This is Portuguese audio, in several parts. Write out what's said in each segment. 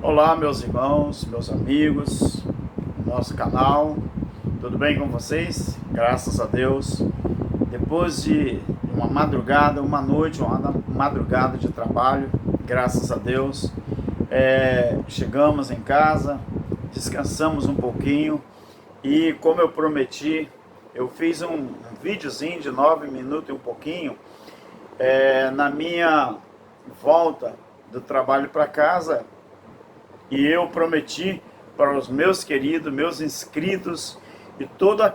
Olá, meus irmãos, meus amigos, nosso canal, tudo bem com vocês? Graças a Deus. Depois de uma madrugada, uma madrugada de trabalho, graças a Deus, chegamos em casa, descansamos um pouquinho e, como eu prometi, eu fiz um videozinho de 9 minutos e um pouquinho na minha volta do trabalho para casa. E eu prometi para os meus queridos, meus inscritos e todos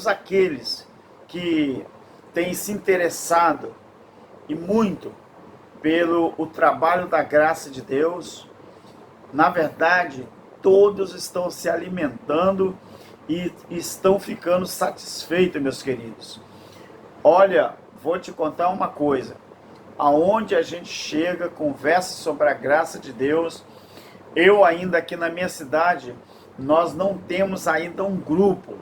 aqueles que têm se interessado e muito pelo o trabalho da graça de Deus. Na verdade, todos estão se alimentando e estão ficando satisfeitos, meus queridos. Olha, vou te contar uma coisa. Aonde a gente chega, conversa sobre a graça de Deus. Eu ainda aqui na minha cidade, nós não temos ainda um grupo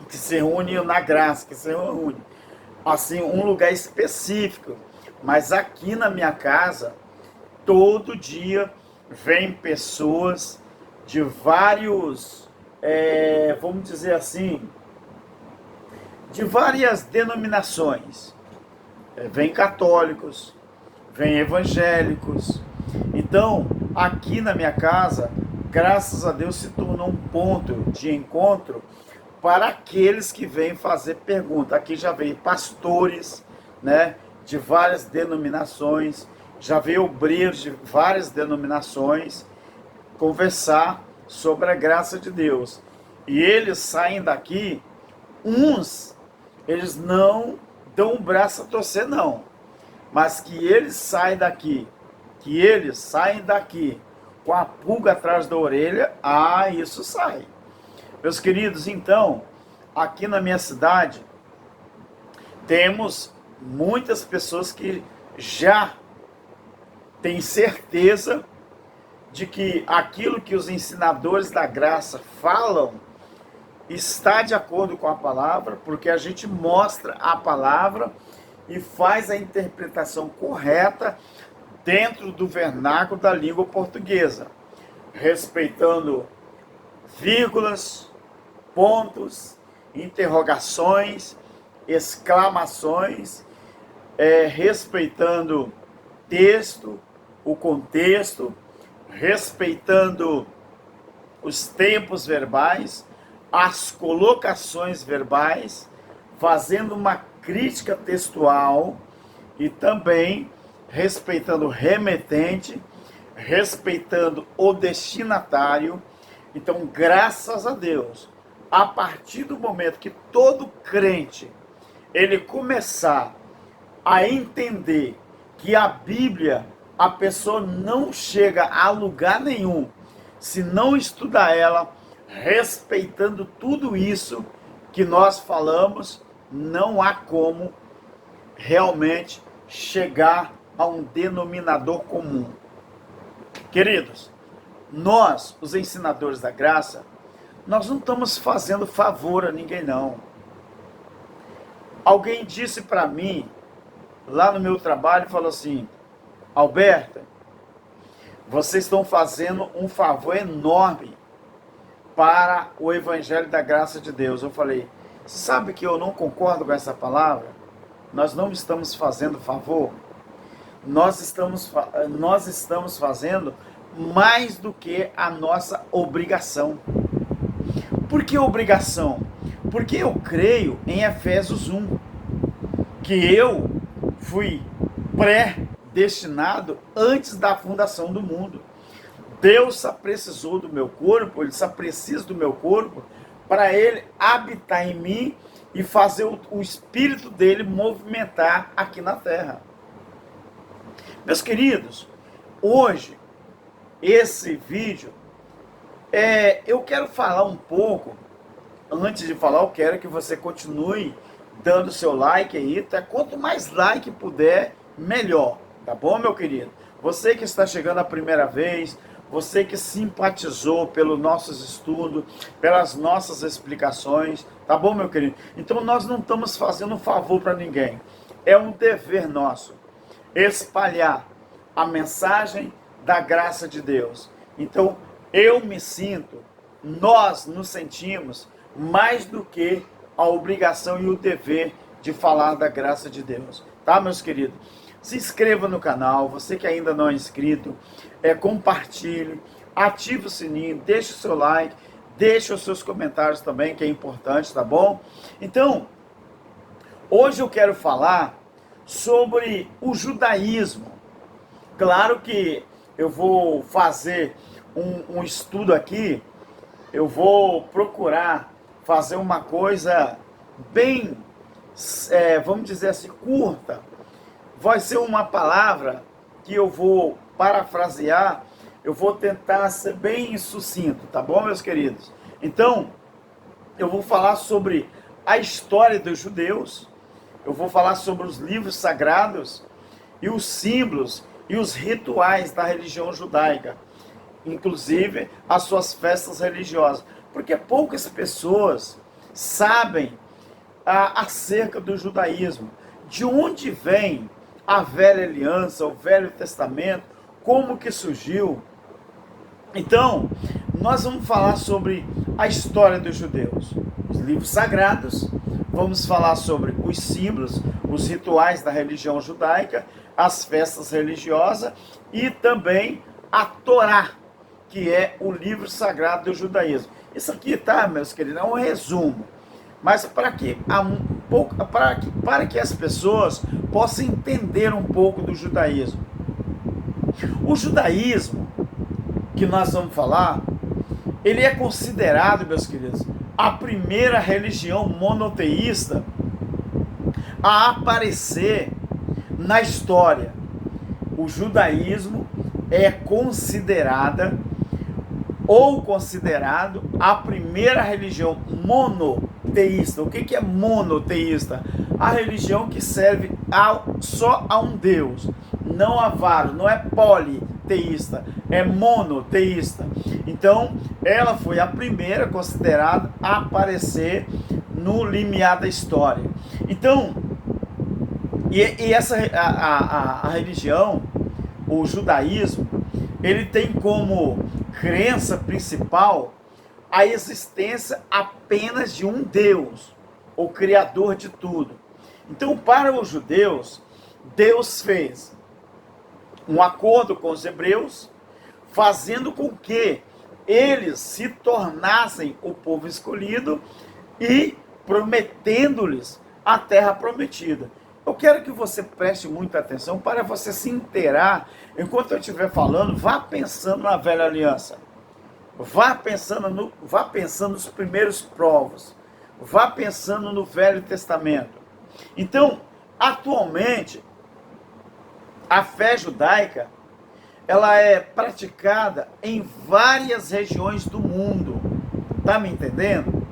que se reúne na graça, que se reúne assim, um lugar específico. Mas aqui na minha casa, todo dia vem pessoas de vários, vamos dizer assim, de várias denominações. Vem católicos, vem evangélicos. Então, aqui na minha casa, graças a Deus, se tornou um ponto de encontro para aqueles que vêm fazer pergunta. Aqui já veio pastores, né, de várias denominações, já veio obreiros de várias denominações conversar sobre a graça de Deus. E eles saem daqui, eles não dão um braço a torcer, não, mas que eles saem daqui com a pulga atrás da orelha, isso sai. Meus queridos, então, aqui na minha cidade, temos muitas pessoas que já têm certeza de que aquilo que os ensinadores da graça falam está de acordo com a palavra, porque a gente mostra a palavra e faz a interpretação correta dentro do vernáculo da língua portuguesa, respeitando vírgulas, pontos, interrogações, exclamações, respeitando texto, o contexto, respeitando os tempos verbais, as colocações verbais, fazendo uma crítica textual e também respeitando o remetente, respeitando o destinatário. Então, graças a Deus, a partir do momento que todo crente ele começar a entender que a Bíblia, a pessoa não chega a lugar nenhum se não estudar ela, respeitando tudo isso que nós falamos, não há como realmente chegar a um denominador comum. Queridos, nós, os ensinadores da graça, nós não estamos fazendo favor a ninguém, não. Alguém disse para mim, lá no meu trabalho, falou assim: Alberto, vocês estão fazendo um favor enorme para o Evangelho da Graça de Deus. Eu falei: sabe que eu não concordo com essa palavra? Nós não estamos fazendo favor. Nós estamos fazendo mais do que a nossa obrigação. Por que obrigação? Porque eu creio em Efésios 1, que eu fui predestinado antes da fundação do mundo. Deus só precisou do meu corpo, Ele só precisa do meu corpo para Ele habitar em mim e fazer o Espírito dele movimentar aqui na terra. Meus queridos, hoje, esse vídeo, eu quero falar um pouco. Antes de falar, eu quero que você continue dando seu like aí, tá? Quanto mais like puder, melhor, tá bom, meu querido? Você que está chegando a primeira vez, você que simpatizou pelos nossos estudos, pelas nossas explicações, tá bom, meu querido? Então nós não estamos fazendo um favor para ninguém, é um dever nosso espalhar a mensagem da graça de Deus. Então, eu me sinto, nós nos sentimos mais do que a obrigação e o dever de falar da graça de Deus. Tá, meus queridos? Se inscreva no canal, você que ainda não é inscrito, compartilhe, ative o sininho, deixe o seu like, deixe os seus comentários também, que é importante, tá bom? Então, hoje eu quero falar sobre o judaísmo. Claro que eu vou fazer um estudo aqui, eu vou procurar fazer uma coisa bem, vamos dizer assim, curta. Vai ser uma palavra que eu vou parafrasear, eu vou tentar ser bem sucinto, tá bom, meus queridos? Então, eu vou falar sobre a história dos judeus, eu vou falar sobre os livros sagrados e os símbolos e os rituais da religião judaica, inclusive as suas festas religiosas, porque poucas pessoas sabem acerca do judaísmo, de onde vem a velha aliança, o Velho Testamento, como que surgiu. Então, nós vamos falar sobre a história dos judeus, os livros sagrados, vamos falar sobre os símbolos, os rituais da religião judaica, as festas religiosas e também a Torá, que é o livro sagrado do judaísmo. Isso aqui, tá, meus queridos, é um resumo, mas para que as pessoas possam entender um pouco do judaísmo. O judaísmo, que nós vamos falar, ele é considerado, meus queridos, a primeira religião monoteísta a aparecer na história. O judaísmo é considerado a primeira religião monoteísta. O que é monoteísta? A religião que serve só a um Deus, não a vários, não é politeísta, é monoteísta. Então, ela foi a primeira considerada a aparecer no limiar da história. Então, a religião, o judaísmo, ele tem como crença principal a existência apenas de um Deus, o Criador de tudo. Então, para os judeus, Deus fez um acordo com os hebreus, fazendo com que eles se tornassem o povo escolhido e prometendo-lhes a terra prometida. Eu quero que você preste muita atenção para você se inteirar. Enquanto eu estiver falando, vá pensando na velha aliança. Vá pensando nos primeiros povos. Vá pensando no Velho Testamento. Então, atualmente, a fé judaica, ela é praticada em várias regiões do mundo. Tá me entendendo?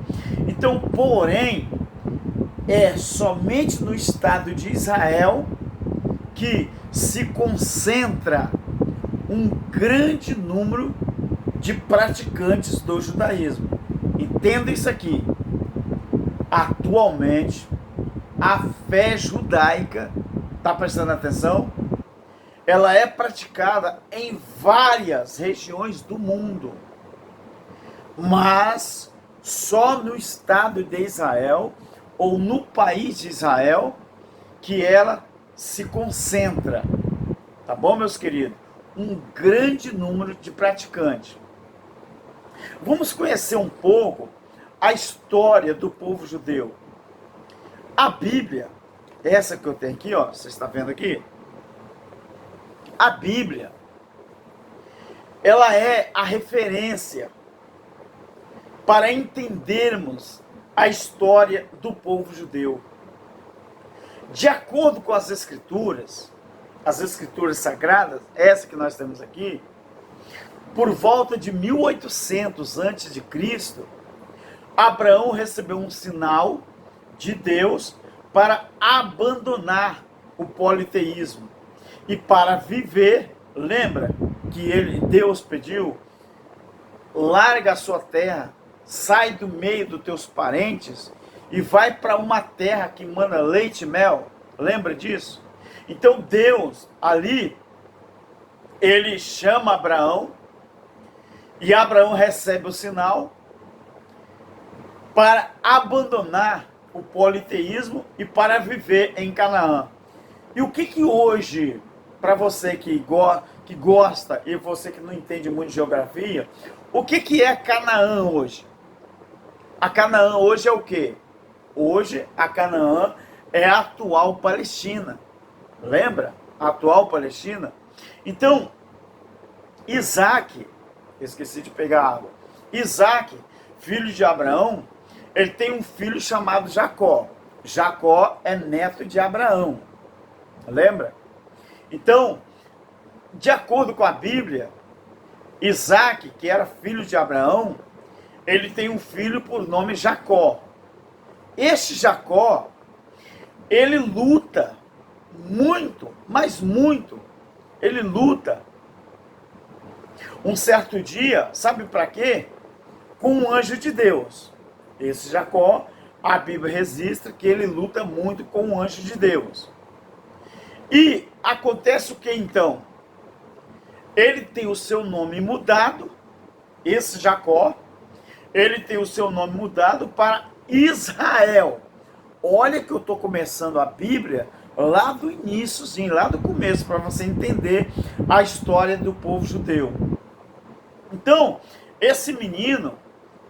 Então, porém, é somente no estado de Israel que se concentra um grande número de praticantes do judaísmo. Entenda isso aqui. Atualmente, a fé judaica, tá prestando atenção? Ela é praticada em várias regiões do mundo, mas só no estado de Israel ou no país de Israel que ela se concentra. Tá bom, meus queridos? Um grande número de praticantes. Vamos conhecer um pouco a história do povo judeu. A Bíblia, essa que eu tenho aqui, ó, você está vendo aqui? A Bíblia, ela é a referência para entendermos a história do povo judeu. De acordo com as escrituras sagradas, essa que nós temos aqui, por volta de 1800 a.C., Abraão recebeu um sinal de Deus para abandonar o politeísmo e para viver. Lembra que Deus pediu: larga a sua terra, sai do meio dos teus parentes e vai para uma terra que mana leite e mel. Lembra disso? Então Deus ali ele chama Abraão, e Abraão recebe o sinal para abandonar o politeísmo e para viver em Canaã. E o que hoje, para você que gosta e você que não entende muito de geografia, o que é Canaã hoje? A Canaã hoje é o quê? Hoje a Canaã é a atual Palestina. Lembra? A atual Palestina. Então, Isaac, esqueci de pegar água. Isaac, filho de Abraão, ele tem um filho chamado Jacó. Jacó é neto de Abraão. Lembra? Então, de acordo com a Bíblia, Isaac, que era filho de Abraão, ele tem um filho por nome Jacó. Este Jacó, ele luta muito, mas muito. Ele luta. Um certo dia, sabe para quê? Com um anjo de Deus. Esse Jacó, a Bíblia registra que ele luta muito com um anjo de Deus. E acontece o que então? Ele tem o seu nome mudado, esse Jacó, ele tem o seu nome mudado para Israel. Olha que eu estou começando a Bíblia lá do iníciozinho, lá do começo, para você entender a história do povo judeu. Então, esse menino,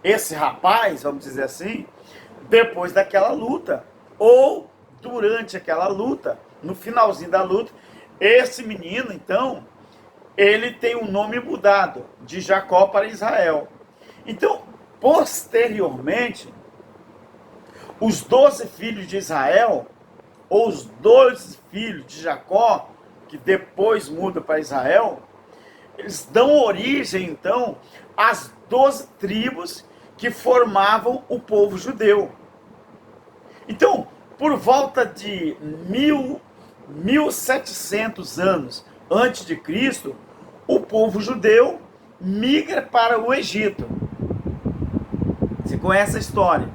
esse rapaz, vamos dizer assim, depois daquela luta, ou durante aquela luta, no finalzinho da luta, esse menino, então, ele tem um nome mudado, de Jacó para Israel. Então, posteriormente, os 12 filhos de Israel, ou os 12 filhos de Jacó, que depois muda para Israel, eles dão origem, então, às 12 tribos que formavam o povo judeu. Então, por volta de 1700 anos antes de Cristo, o povo judeu migra para o Egito. Você conhece a história?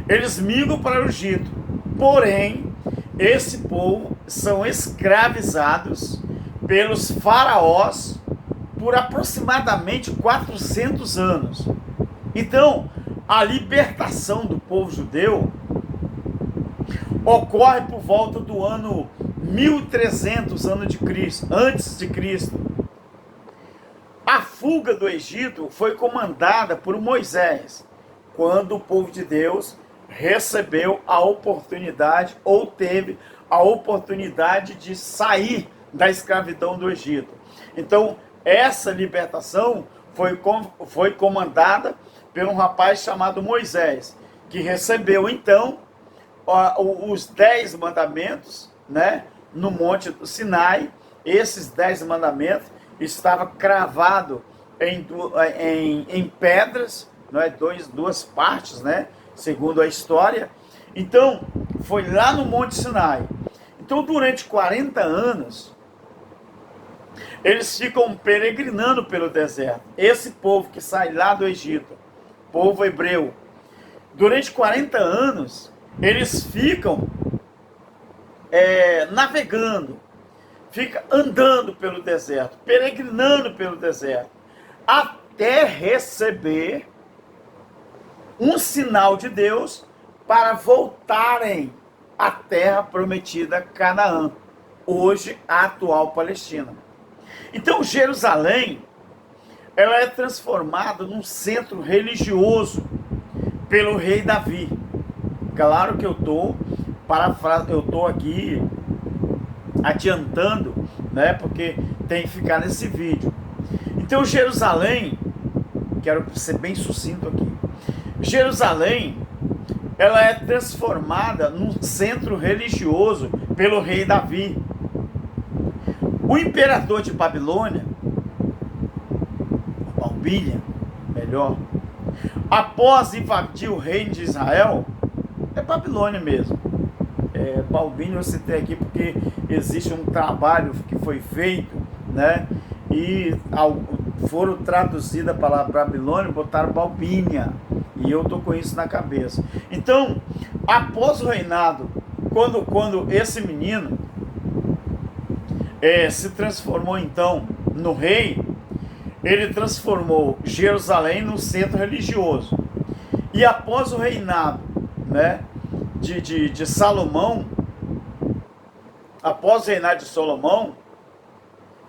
Eles migram para o Egito. Porém, esse povo são escravizados pelos faraós por aproximadamente 400 anos. Então, a libertação do povo judeu ocorre por volta do ano 1300 antes de Cristo. A fuga do Egito foi comandada por Moisés, quando o povo de Deus recebeu a oportunidade, ou teve a oportunidade de sair da escravidão do Egito. Então, essa libertação foi comandada por um rapaz chamado Moisés, que recebeu, então, os 10 mandamentos, né, no Monte do Sinai. Esses 10 mandamentos estavam cravados em pedras, não é, duas partes, né, segundo a história. Então, foi lá no Monte Sinai. Então, durante 40 anos, eles ficam peregrinando pelo deserto. Esse povo que sai lá do Egito, povo hebreu, durante 40 anos, eles ficam navegando, ficam andando pelo deserto, peregrinando pelo deserto, até receber um sinal de Deus para voltarem à terra prometida, Canaã, hoje a atual Palestina. Então, Jerusalém, ela é transformada num centro religioso pelo rei Davi. Claro que eu estou aqui adiantando, né, porque tem que ficar nesse vídeo. Então, Jerusalém, quero ser bem sucinto aqui, Jerusalém, ela é transformada num centro religioso pelo rei Davi. O imperador de Babilônia, Babilônia, melhor, após invadir o reino de Israel, é Babilônia mesmo. Babilônia eu citei aqui porque existe um trabalho que foi feito, né? E foram traduzidas a palavra Babilônia, botaram Balbínia. E eu estou com isso na cabeça. Então, após o reinado, quando esse menino se transformou então no rei, ele transformou Jerusalém num centro religioso. E após o reinado, né, de Salomão, após o reinado de Salomão,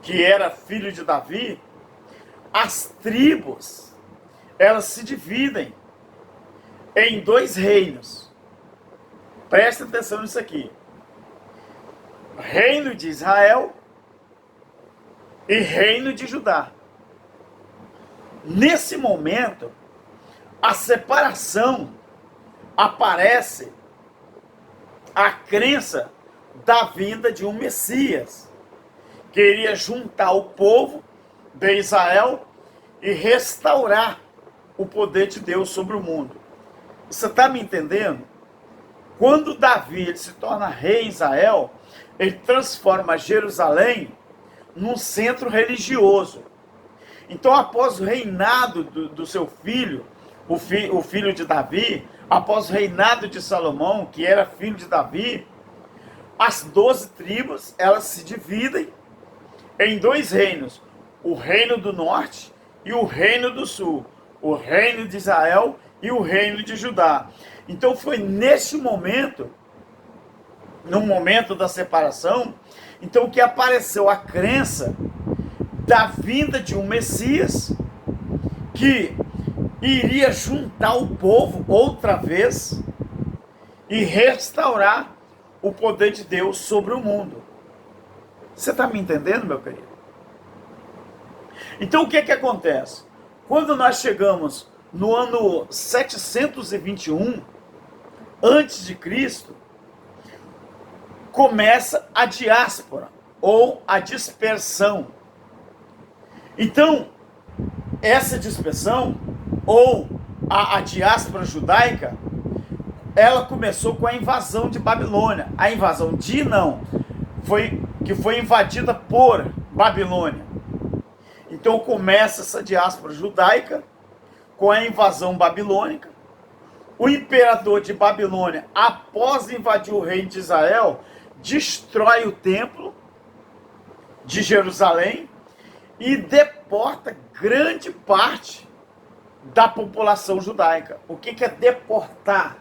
que era filho de Davi, as tribos, elas se dividem em 2 reinos. Presta atenção nisso aqui. Reino de Israel e reino de Judá. Nesse momento, a separação aparece a crença da vinda de um Messias, que iria juntar o povo de Israel e restaurar o poder de Deus sobre o mundo. Você está me entendendo? Quando Davi ele se torna rei em Israel, ele transforma Jerusalém num centro religioso. Então, após o reinado do seu filho, o filho de Davi, após o reinado de Salomão, que era filho de Davi, as 12 tribos, elas se dividem em 2 reinos, o reino do norte e o reino do sul, o reino de Israel e o reino de Judá. Então foi neste momento, no momento da separação, então que apareceu a crença da vinda de um Messias que iria juntar o povo outra vez e restaurar o poder de Deus sobre o mundo. Você está me entendendo, meu querido? Então o que acontece? Quando nós chegamos no ano 721 antes de Cristo, começa a diáspora ou a dispersão. Então, essa dispersão ou a diáspora judaica, ela começou com a invasão de Babilônia. A invasão que foi invadida por Babilônia. Então começa essa diáspora judaica com a invasão babilônica. O imperador de Babilônia, após invadir o reino de Israel, destrói o templo de Jerusalém e deporta grande parte da população judaica. O que é deportar?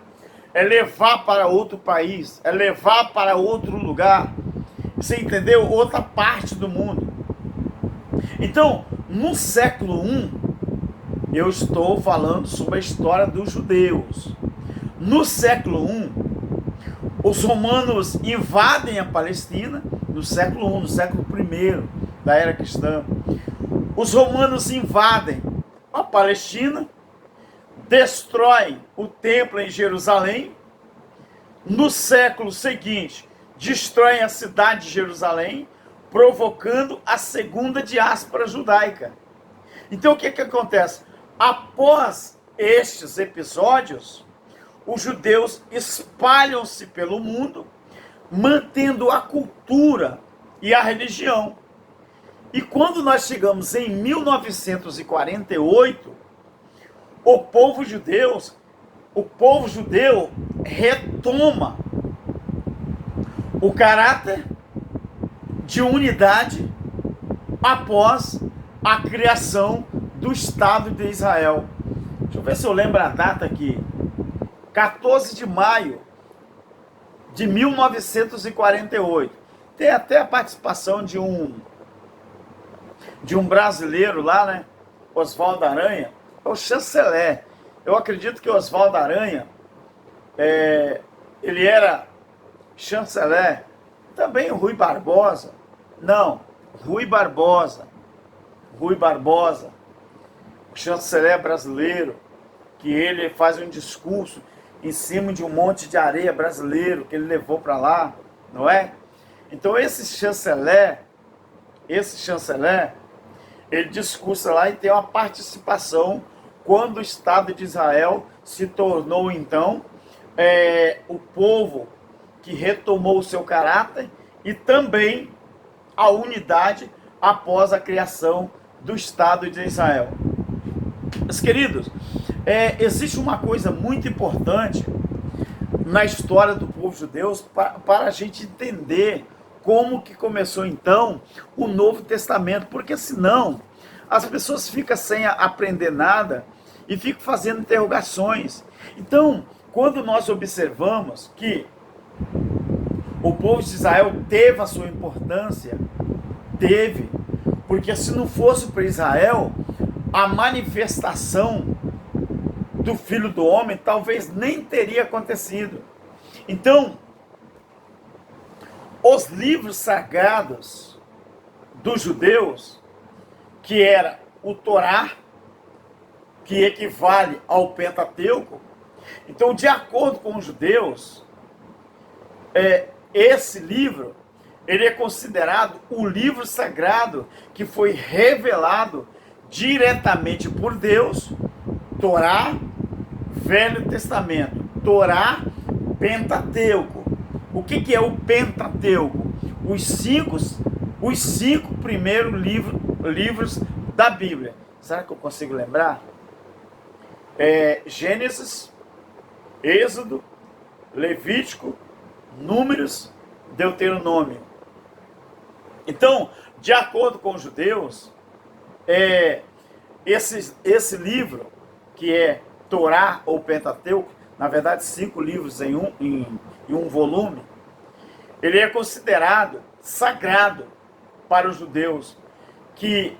É levar para outro país, é levar para outro lugar. Você entendeu? Outra parte do mundo. Então, no século I, eu estou falando sobre a história dos judeus. No século I, os romanos invadem a Palestina, no século I, no século I da era cristã. Os romanos invadem a Palestina, destroem o templo em Jerusalém. No século seguinte, destroem a cidade de Jerusalém, provocando a segunda diáspora judaica. Então o que acontece? Após estes episódios, os judeus espalham-se pelo mundo, mantendo a cultura e a religião. E quando nós chegamos em 1948, o povo judeu retoma o caráter de unidade após a criação do Estado de Israel. Deixa eu ver se eu lembro a data aqui. 14 de maio de 1948. Tem até a participação de um brasileiro lá, né? Oswaldo Aranha, é o chanceler. Eu acredito que Oswaldo Aranha, ele era chanceler. Também o Rui Barbosa. Não, Rui Barbosa, o chanceler brasileiro, que ele faz um discurso em cima de um monte de areia brasileiro que ele levou para lá, não é? Então esse chanceler, ele discursa lá e tem uma participação quando o Estado de Israel se tornou então o povo que retomou o seu caráter e também a unidade após a criação do Estado de Israel. Meus queridos, existe uma coisa muito importante na história do povo judeu para a gente entender como que começou então o Novo Testamento, porque senão as pessoas ficam sem aprender nada e ficam fazendo interrogações. Então, quando nós observamos que o povo de Israel teve a sua importância, teve, porque se não fosse para Israel, a manifestação do Filho do Homem talvez nem teria acontecido. Então, os livros sagrados dos judeus, que era o Torá, que equivale ao Pentateuco, então, de acordo com os judeus, esse livro, ele é considerado o livro sagrado que foi revelado diretamente por Deus. Torá, Velho Testamento, Torá, Pentateuco. O que é o Pentateuco? Os cinco primeiros livros da Bíblia. Será que eu consigo lembrar? Gênesis, Êxodo, Levítico, Números, Deuteronômio. Então, de acordo com os judeus, esse livro, que é Torá ou Pentateuco, na verdade 5 livros em um volume, ele é considerado sagrado para os judeus, que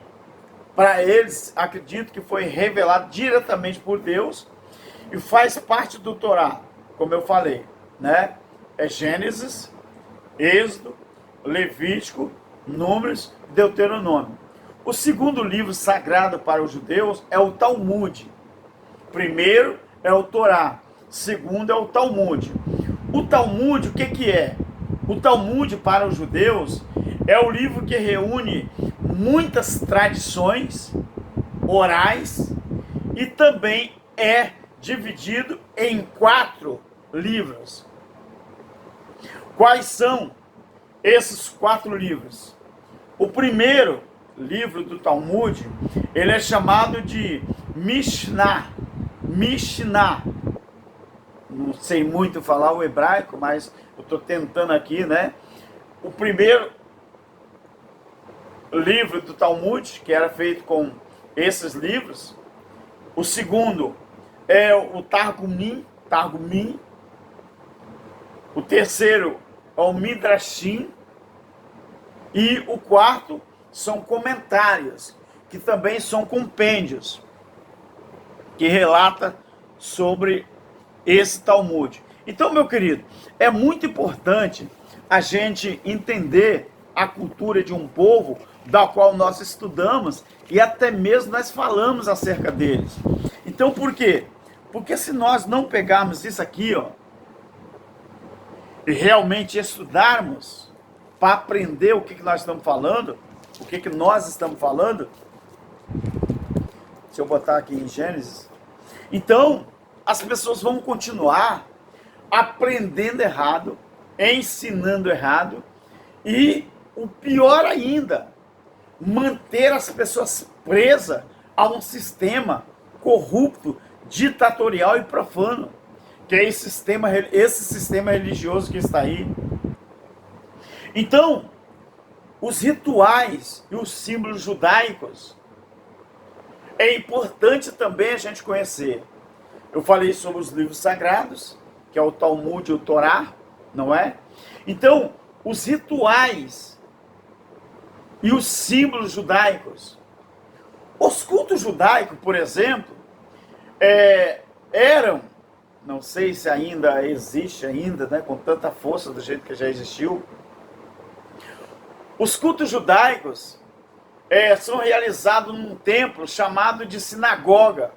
para eles acredito que foi revelado diretamente por Deus e faz parte do Torá, como eu falei, né? É Gênesis, Êxodo, Levítico, Números, Deuteronômio. O segundo livro sagrado para os judeus é o Talmud. Primeiro é o Torá, segundo é o Talmud. O Talmud, o que é? O Talmud para os judeus é o livro que reúne muitas tradições orais e também é dividido em 4 livros. Quais são esses 4 livros? O primeiro livro do Talmud, ele é chamado de Mishnah. Mishnah. Não sei muito falar o hebraico, mas eu estou tentando aqui, né? O primeiro livro do Talmud, que era feito com esses livros. O segundo é o Targumim. O terceiro é o Midrashim. E o quarto são comentários, que também são compêndios, que relata sobre esse Talmud. Então, meu querido, é muito importante a gente entender a cultura de um povo da qual nós estudamos e até mesmo nós falamos acerca deles. Então, por quê? Porque se nós não pegarmos isso aqui, e realmente estudarmos para aprender o que nós estamos falando, o que nós estamos falando, se eu botar aqui em Gênesis, então as pessoas vão continuar aprendendo errado, ensinando errado e, o pior ainda, manter as pessoas presas a um sistema corrupto, ditatorial e profano, que é esse sistema religioso que está aí. Então, os rituais e os símbolos judaicos é importante também a gente conhecer. Eu falei sobre os livros sagrados, que é o Talmud e o Torá, não é? Então, os rituais e os símbolos judaicos. Os cultos judaicos, por exemplo, eram, não sei se ainda existe ainda, né, com tanta força do jeito que já existiu. Os cultos judaicos são realizados num templo chamado de sinagoga.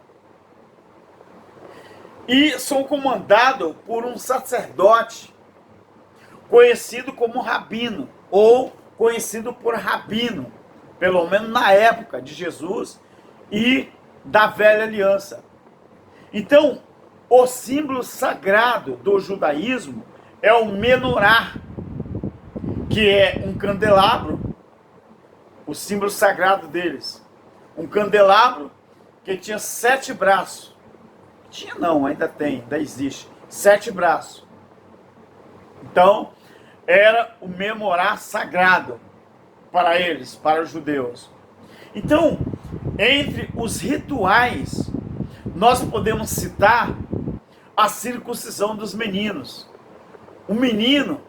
E são comandados por um sacerdote, conhecido como rabino, ou conhecido por rabino, pelo menos na época de Jesus e da velha aliança. Então, o símbolo sagrado do judaísmo é o menorá, que é um candelabro, o símbolo sagrado deles. Um candelabro que tinha 7 braços. Tinha não, ainda tem, ainda existe. 7 braços. Então, era o memorar sagrado para eles, para os judeus. Então, entre os rituais, nós podemos citar a circuncisão dos meninos. O menino,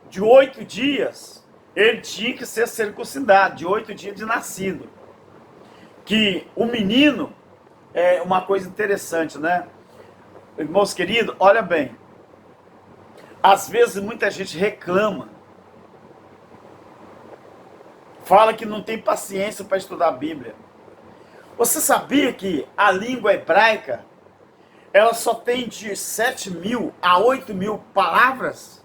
de 8 dias, ele tinha que ser circuncidado, de 8 dias de nascido. Que o menino, é uma coisa interessante, né? Irmãos queridos, olha bem. Às vezes muita gente reclama, fala que não tem paciência para estudar a Bíblia. Você sabia que a língua hebraica, ela só tem de 7.000 a 8.000 palavras?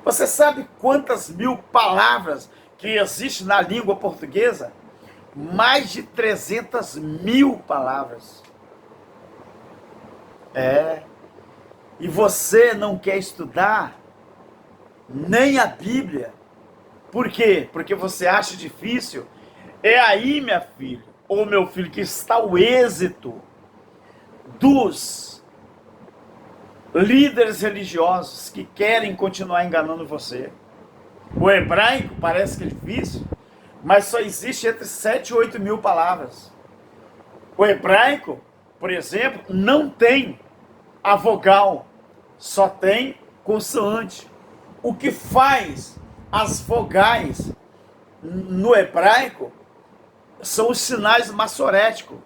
Você sabe quantas mil palavras que existe na língua portuguesa? Mais de 300.000 palavras. E você não quer estudar nem a Bíblia. Por quê? Porque você acha difícil. É aí, minha filha, ou meu filho, que está o êxito dos líderes religiosos que querem continuar enganando você. O hebraico parece que é difícil, mas só existe entre 7 e 8.000 palavras. O hebraico, por exemplo, não tem a vogal, só tem consoante. O que faz as vogais no hebraico são os sinais massoréticos.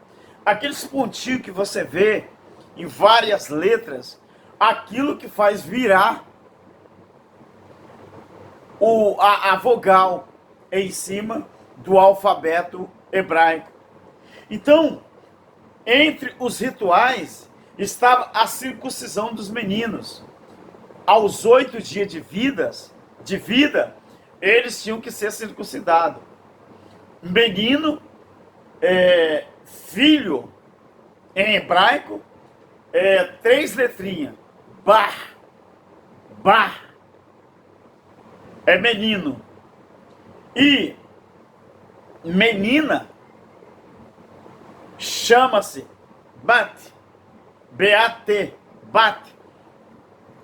Aqueles pontinhos que você vê em várias letras, aquilo que faz virar a vogal em cima do alfabeto hebraico. Então, entre os rituais estava a circuncisão dos meninos. Aos 8 dias de vida, eles tinham que ser circuncidados. Menino, filho, em hebraico, 3 letrinhas. Bar. É menino. E menina chama-se Bat. B-A-T. Bat.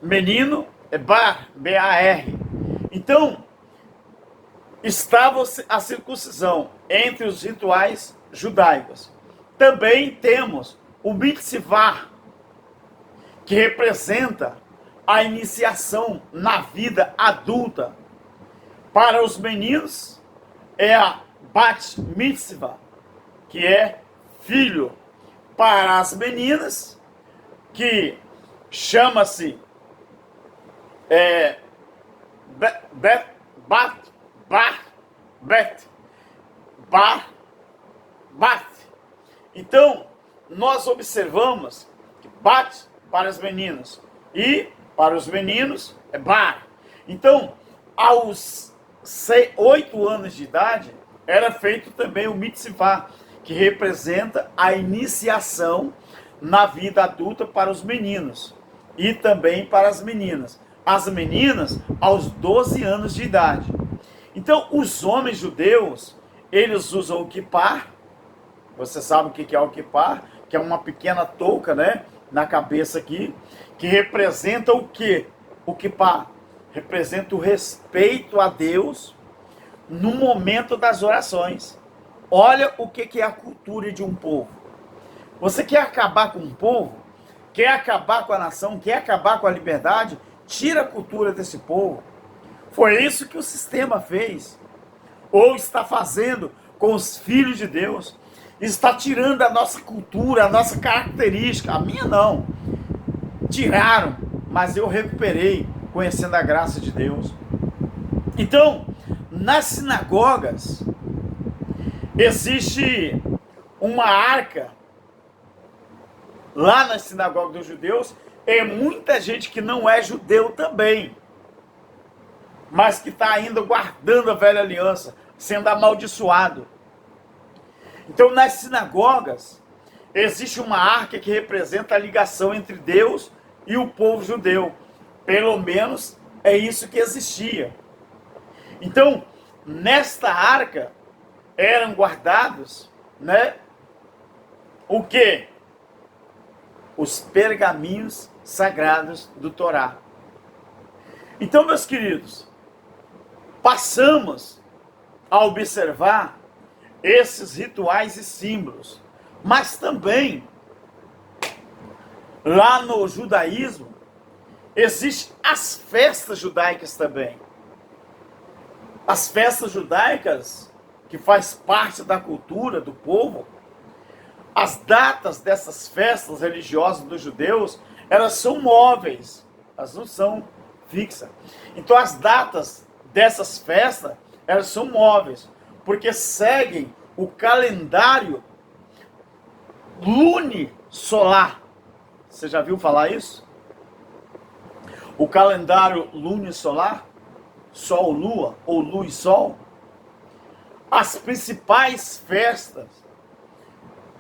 Menino é Bar. B-A-R. Então, estava a circuncisão entre os rituais judaicos. Também temos o mitzvah, que representa a iniciação na vida adulta. Para os meninos, é a bat mitzvah, que é filho. Para as meninas, que chama-se bat. Então, nós observamos que bat para as meninas e para os meninos é bar. Então, aos 8 anos de idade, era feito também o mitzvah, que representa a iniciação na vida adulta para os meninos e também para as meninas. As meninas aos 12 anos de idade. Então, os homens judeus, eles usam o kippah. Você sabe o que é o kippah? Que é uma pequena touca, né, na cabeça aqui, que representa o quê? O kippah representa o respeito a Deus no momento das orações. Olha o que é a cultura de um povo. Você quer acabar com um povo? Quer acabar com a nação? Quer acabar com a liberdade? Tira a cultura desse povo. Foi isso que o sistema fez. Ou está fazendo com os filhos de Deus. Está tirando a nossa cultura, a nossa característica. A minha não. Tiraram, mas eu recuperei, conhecendo a graça de Deus. Então, nas sinagogas, existe uma arca, lá na sinagoga dos judeus, é muita gente que não é judeu também, mas que está ainda guardando a velha aliança, sendo amaldiçoado. Então, nas sinagogas, existe uma arca que representa a ligação entre Deus e o povo judeu. Pelo menos é isso que existia. Então, nesta arca eram guardados, né, o quê? Os pergaminhos sagrados do Torá. Então, meus queridos, passamos a observar esses rituais e símbolos, mas também lá no judaísmo existem as festas judaicas também. As festas judaicas, que faz parte da cultura do povo, as datas dessas festas religiosas dos judeus, elas são móveis, elas não são fixas. Então as datas dessas festas, elas são móveis, porque seguem o calendário lunisolar. Você já viu falar isso? O calendário lunisolar, Sol, Lua, ou Lua e Sol. As principais festas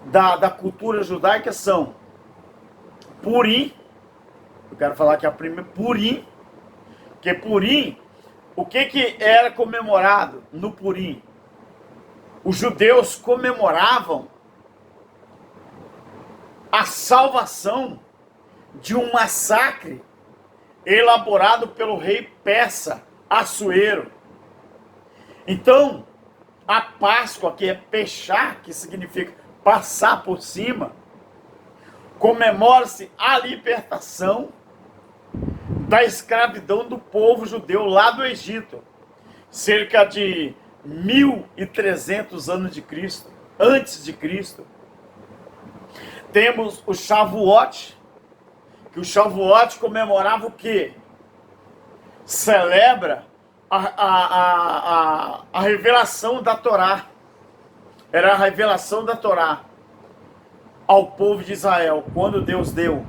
da cultura judaica são Purim. Eu quero falar que a primeira Purim, que Purim, o que era comemorado no Purim? Os judeus comemoravam a salvação de um massacre elaborado pelo rei persa Assuero. Então, a Páscoa, que é Pechá, que significa passar por cima, comemora-se a libertação da escravidão do povo judeu lá do Egito, cerca de 1300 anos de Cristo, antes de Cristo. Temos o Shavuot, que o Shavuot comemorava o quê? Celebra a revelação da Torá. Era a revelação da Torá ao povo de Israel, quando Deus deu.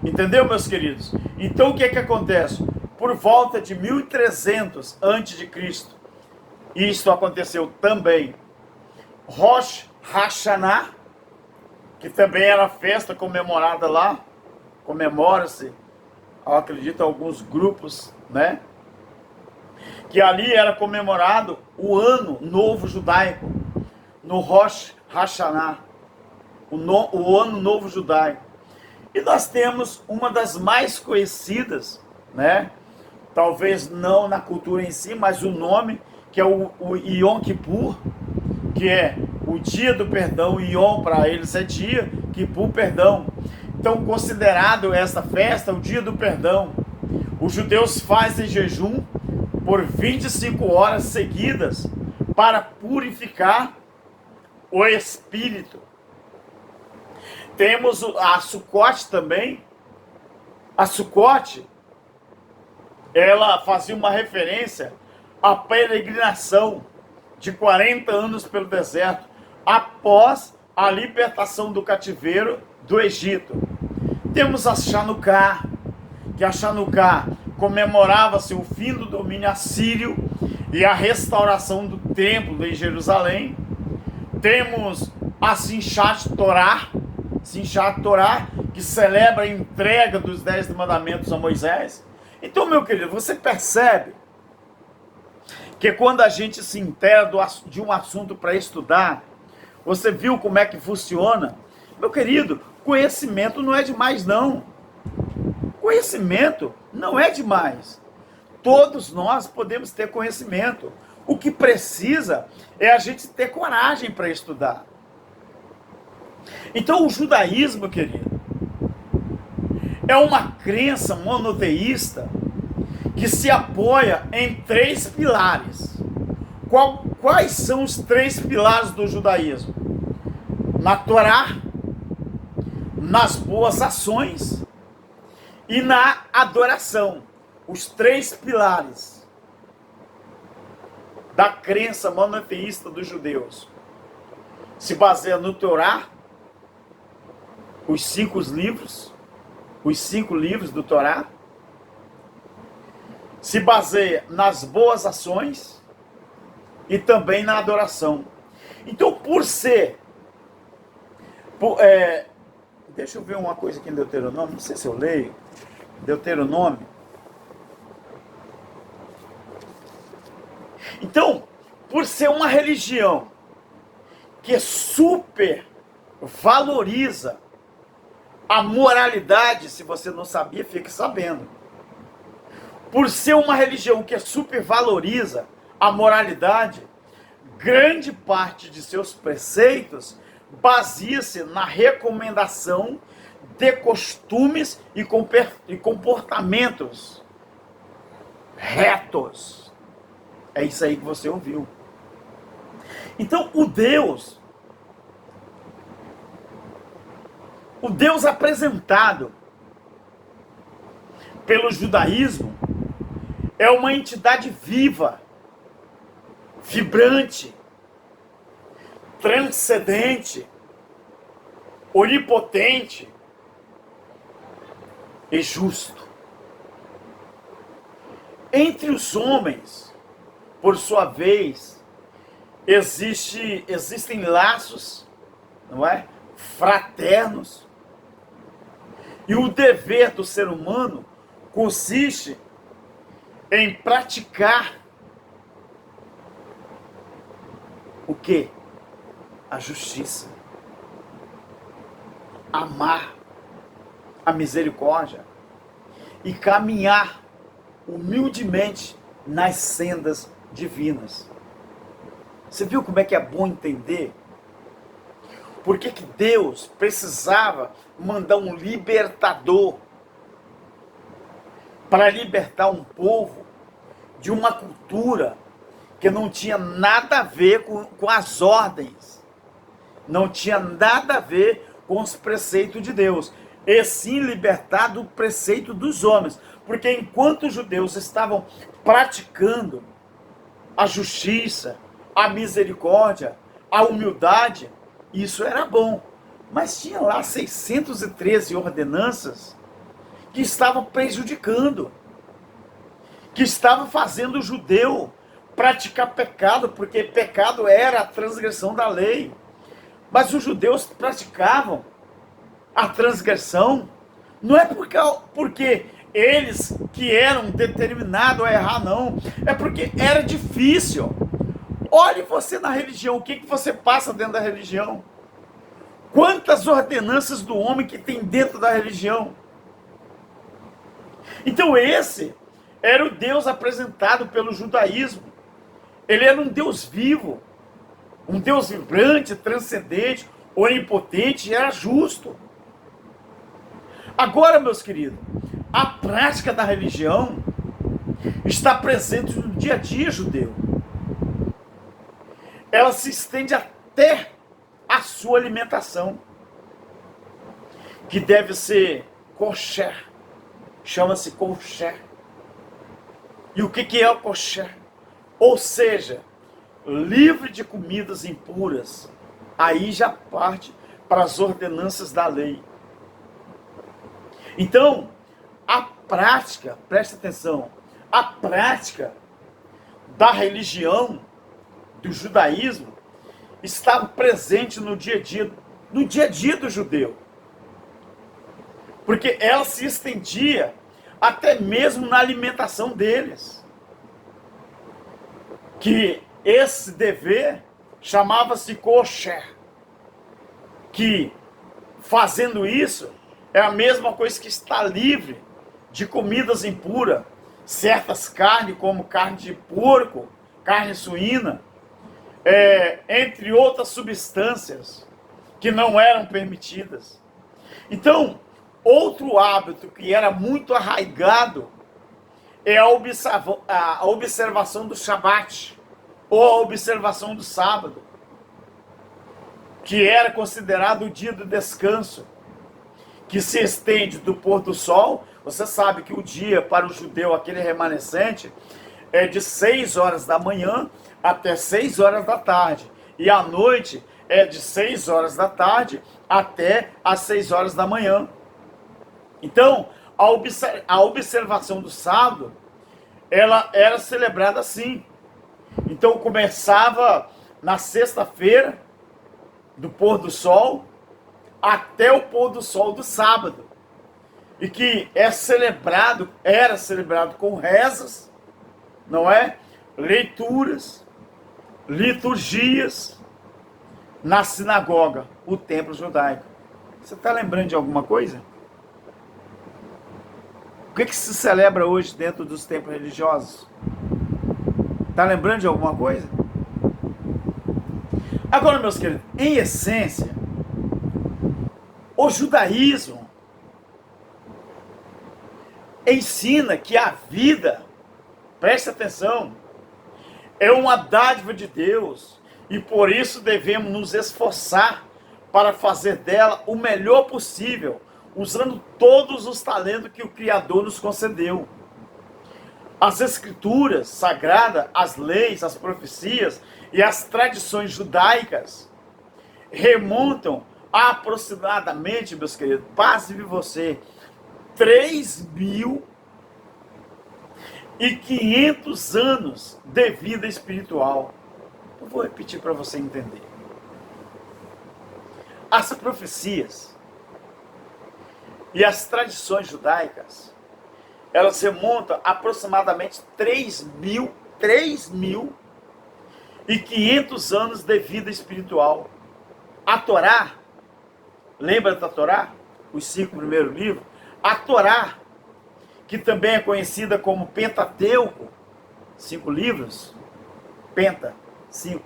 Entendeu, meus queridos? Então o que acontece? Por volta de 1300 antes de Cristo, isto aconteceu também, Rosh Hashanah, que também era festa comemorada lá, comemora-se, eu acredito, alguns grupos, né? Que ali era comemorado o ano novo judaico, no Rosh Hashanah, o ano novo judaico. E nós temos uma das mais conhecidas, né? Talvez não na cultura em si, mas o nome, que é o Yom Kippur, que é o dia do perdão. Yom para eles é dia, Kippur, perdão. Então, considerado esta festa o dia do perdão, os judeus fazem jejum por 25 horas seguidas para purificar o espírito. Temos a Sukkot também. A Sukkot, ela fazia uma referência à peregrinação de 40 anos pelo deserto, após a libertação do cativeiro do Egito. Temos a Chanukah, que a Chanukah comemorava-se o fim do domínio assírio e a restauração do templo em Jerusalém. Temos a Simchat Torah, que celebra a entrega dos 10 mandamentos a Moisés. Então, meu querido, você percebe que quando a gente se inteira de um assunto para estudar, você viu como é que funciona? Meu querido, conhecimento não é demais, não. Conhecimento não é demais. Todos nós podemos ter conhecimento. O que precisa é a gente ter coragem para estudar. Então, o judaísmo, querido, é uma crença monoteísta que se apoia em 3 pilares. Quais são os 3 pilares do judaísmo? Na Torá, nas boas ações e na adoração. Os 3 pilares da crença monoteísta dos judeus se baseia no Torá, os 5 livros do Torá, se baseia nas boas ações e também na adoração. Então, deixa eu ver uma coisa aqui em Deuteronômio, não sei se eu leio, Deuteronômio. Então, por ser uma religião que super valoriza a moralidade, se você não sabia, fique sabendo. por ser uma religião que supervaloriza a moralidade, grande parte de seus preceitos baseia-se na recomendação de costumes e comportamentos retos. É isso aí que você ouviu. Então, o Deus apresentado pelo judaísmo é uma entidade viva, vibrante, transcendente, onipotente e justo. Entre os homens, por sua vez, existem laços, não é? Fraternos. E o dever do ser humano consiste em praticar o quê? A justiça. Amar a misericórdia e caminhar humildemente nas sendas divinas. Você viu como é que é bom entender? Por que Deus precisava mandar um libertador para libertar um povo de uma cultura que não tinha nada a ver com as ordens, não tinha nada a ver com os preceitos de Deus, e sim libertar do preceito dos homens, porque enquanto os judeus estavam praticando a justiça, a misericórdia, a humildade, isso era bom, mas tinha lá 613 ordenanças que estavam prejudicando, que estavam fazendo o judeu praticar pecado, porque pecado era a transgressão da lei. Mas os judeus praticavam a transgressão, não é porque eles que eram determinados a errar, não. É porque era difícil. Olhe você na religião, o que você passa dentro da religião? Quantas ordenanças do homem que tem dentro da religião? Então esse era o Deus apresentado pelo judaísmo. Ele era um Deus vivo, um Deus vibrante, transcendente, onipotente, e era justo. Agora, meus queridos, a prática da religião está presente no dia a dia judeu. Ela se estende até a sua alimentação, que deve ser kosher, chama-se kosher. E o que é o kosher? Ou seja, livre de comidas impuras. Aí já parte para as ordenanças da lei. Então, a prática, preste atenção, a prática da religião, do judaísmo, estava presente no dia a dia do judeu. Porque ela se estendia até mesmo na alimentação deles. Que esse dever chamava-se kosher. Que fazendo isso é a mesma coisa que estar livre de comidas impuras, certas carnes como carne de porco, carne suína, entre outras substâncias que não eram permitidas. Então, outro hábito que era muito arraigado é a observação do Shabat, ou a observação do sábado, que era considerado o dia do descanso, que se estende do pôr do sol. Você sabe que o dia para o judeu, aquele remanescente, é de 6 horas da manhã até 6 horas da tarde. E a noite é de 6 horas da tarde até as 6 horas da manhã. Então, a observação do sábado, ela era celebrada assim. Então, começava na sexta-feira, do pôr do sol, até o pôr do sol do sábado. E que era celebrado com rezas, não é? Leituras, liturgias, na sinagoga, o templo judaico. Você está lembrando de alguma coisa? O que se celebra hoje dentro dos templos religiosos? Está lembrando de alguma coisa? Agora, meus queridos, em essência, o judaísmo ensina que a vida, preste atenção, é uma dádiva de Deus e por isso devemos nos esforçar para fazer dela o melhor possível, usando todos os talentos que o Criador nos concedeu. As escrituras sagradas, as leis, as profecias e as tradições judaicas remontam a aproximadamente, meus queridos, passe-me você, 3.500 anos de vida espiritual. Eu vou repetir para você entender. As profecias e as tradições judaicas, elas remontam aproximadamente 3.500 anos de vida espiritual. A Torá, lembra da Torá? Os 5 primeiros livros? A Torá, que também é conhecida como Pentateuco, 5 livros, Penta, 5.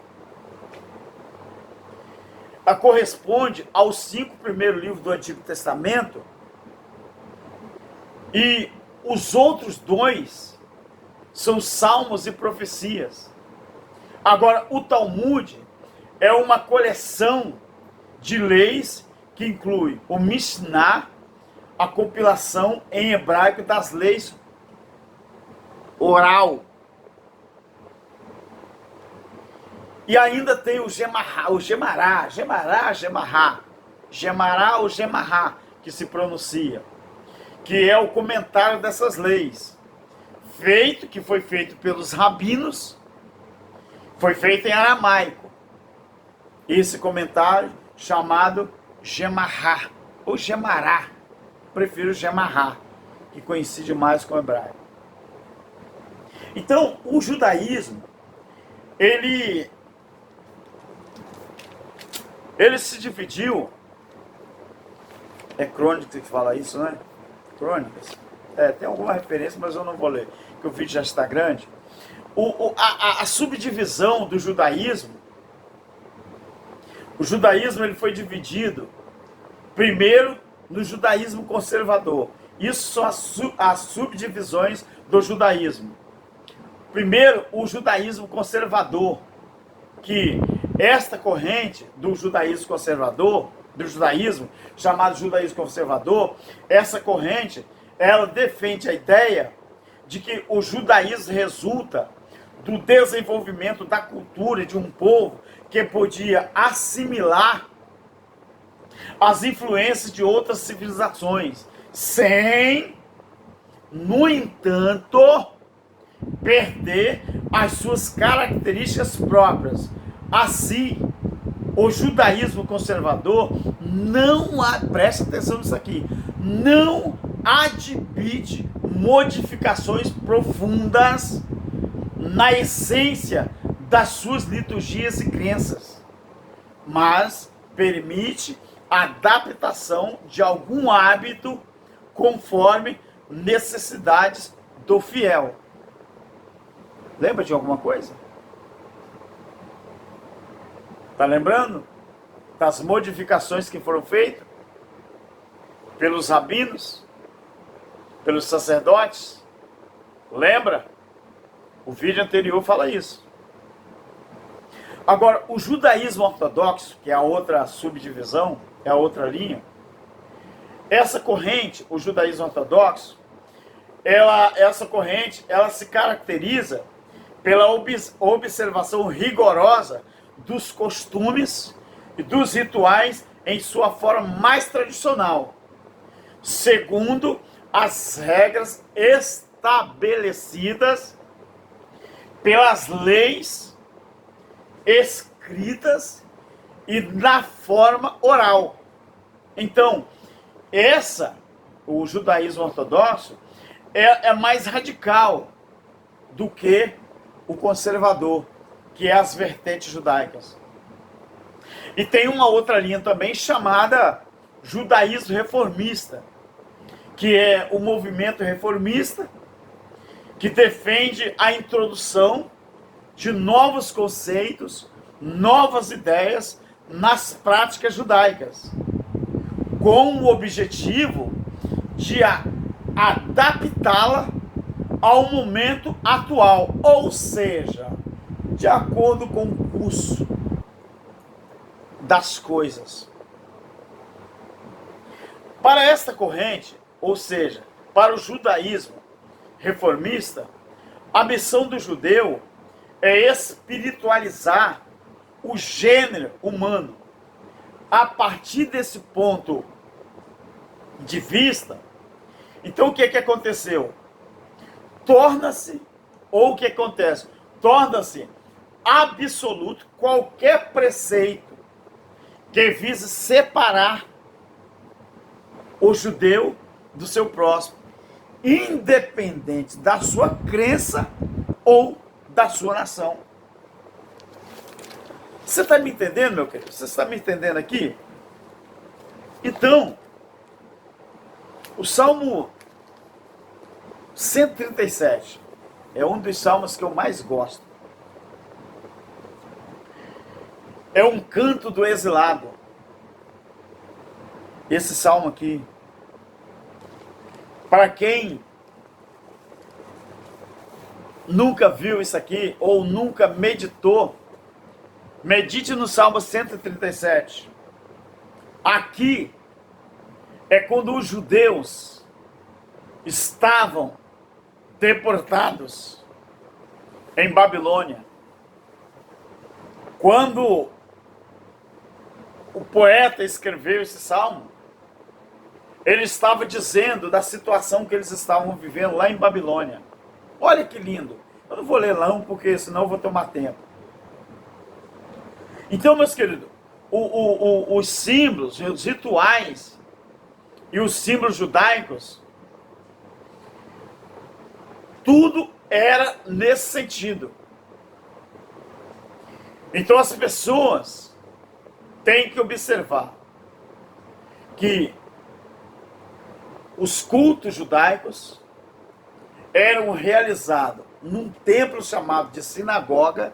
Ela corresponde aos 5 primeiros livros do Antigo Testamento e os outros 2 são salmos e profecias. Agora, o Talmud é uma coleção de leis que inclui o Mishnah, a compilação em hebraico das leis oral. E ainda tem o Gemará, ou Gemará, que se pronuncia, que é o comentário dessas leis, que foi feito pelos rabinos, foi feito em aramaico. Esse comentário chamado Gemará, ou Gemará, prefiro Gemará, que coincide mais com o hebraico. Então, o judaísmo, ele se dividiu, é Crônicas que fala isso, né? Crônicas. Tem alguma referência, mas eu não vou ler, porque o vídeo já está grande. A subdivisão do judaísmo, o judaísmo ele foi dividido primeiro no judaísmo conservador. Isso são as subdivisões do judaísmo. Primeiro, o judaísmo conservador, que esta corrente do judaísmo conservador, do judaísmo, chamado judaísmo conservador, essa corrente, ela defende a ideia de que o judaísmo resulta do desenvolvimento da cultura de um povo que podia assimilar as influências de outras civilizações, sem, no entanto, perder as suas características próprias. Assim, o judaísmo conservador presta atenção nisso aqui, não admite modificações profundas na essência das suas liturgias e crenças, mas permite a adaptação de algum hábito conforme necessidades do fiel. Lembra de alguma coisa? Está lembrando das modificações que foram feitas pelos rabinos, pelos sacerdotes? Lembra? O vídeo anterior fala isso. Agora, o judaísmo ortodoxo, que é a outra subdivisão, é a outra linha, essa corrente, o judaísmo ortodoxo, essa corrente, ela se caracteriza pela observação rigorosa dos costumes e dos rituais em sua forma mais tradicional, segundo as regras estabelecidas pelas leis escritas e na forma oral. Então, o judaísmo ortodoxo é mais radical do que o conservador, que é as vertentes judaicas. E tem uma outra linha também chamada judaísmo reformista, que é o movimento reformista, que defende a introdução de novos conceitos, novas ideias nas práticas judaicas, com o objetivo de adaptá-la ao momento atual, ou seja, de acordo com o curso das coisas. Para esta corrente, ou seja, para o judaísmo reformista, a missão do judeu é espiritualizar o gênero humano. A partir desse ponto de vista, então o que aconteceu? Torna-se, ou o que acontece? Torna-se absoluto qualquer preceito que vise separar o judeu do seu próximo, independente da sua crença ou da sua nação. Você está me entendendo, meu querido? Você está me entendendo aqui? Então, o Salmo 137 é um dos salmos que eu mais gosto. É um canto do exilado. Esse salmo aqui, para quem nunca viu isso aqui ou nunca meditou, medite no Salmo 137. Aqui é quando os judeus estavam deportados em Babilônia. Quando o poeta escreveu esse salmo, ele estava dizendo da situação que eles estavam vivendo lá em Babilônia. Olha que lindo. Eu não vou ler não, porque senão eu vou tomar tempo. Então, meus queridos, os símbolos, os rituais e os símbolos judaicos, tudo era nesse sentido. Então as pessoas têm que observar que os cultos judaicos eram realizados num templo chamado de sinagoga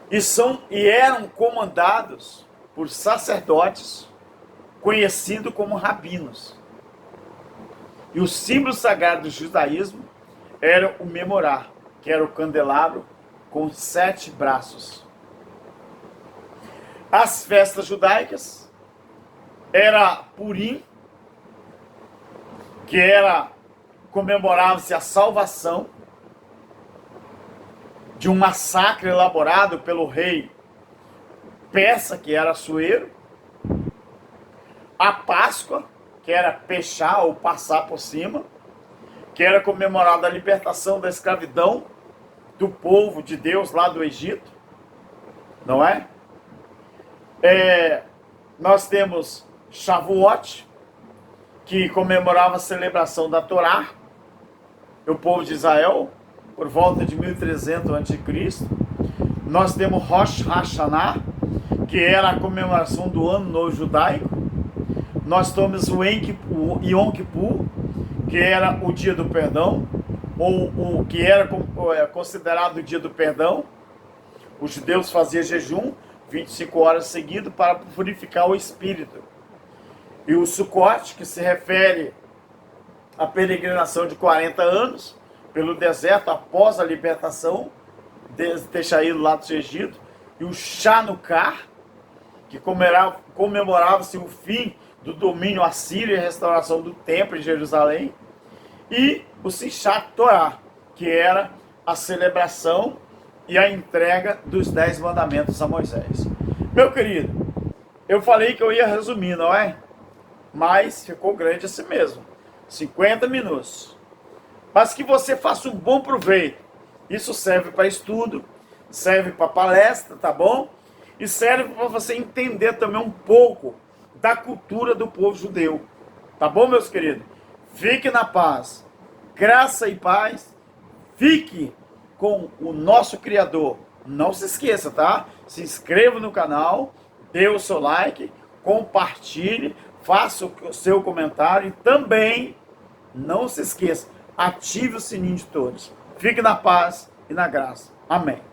e eram comandados por sacerdotes conhecidos como rabinos. E o símbolo sagrado do judaísmo era o menorá, que era o candelabro com 7 braços. As festas judaicas era Purim, que comemorava-se a salvação de um massacre elaborado pelo rei persa, que era Assuero. A Páscoa, que era pechar ou passar por cima, que era comemorada a libertação da escravidão do povo de Deus lá do Egito, não é? Nós temos Shavuot, que comemorava a celebração da Torá, o povo de Israel, por volta de 1300 a.C. Nós temos Rosh Hashanah, que era a comemoração do Ano Novo Judaico. Nós temos o Yom Kippur, que era o dia do perdão, ou o que era considerado o dia do perdão. Os judeus faziam jejum 25 horas seguidas para purificar o espírito. E o Sukkot, que se refere à peregrinação de 40 anos pelo deserto após a libertação, ter saído lá do Egito. E o Chanukah, que comemorava-se o fim do domínio assírio e a restauração do templo em Jerusalém. E o Simchat Torah, que era a celebração e a entrega dos 10 mandamentos a Moisés. Meu querido, eu falei que eu ia resumir, não é? Mas ficou grande assim mesmo. 50 minutos. Mas que você faça um bom proveito. Isso serve para estudo, serve para palestra, tá bom? E serve para você entender também um pouco da cultura do povo judeu. Tá bom, meus queridos? Fique na paz. Graça e paz. Fique com o nosso Criador. Não se esqueça, tá? Se inscreva no canal, dê o seu like, compartilhe, faça o seu comentário e também não se esqueça, ative o sininho de todos. Fique na paz e na graça. Amém.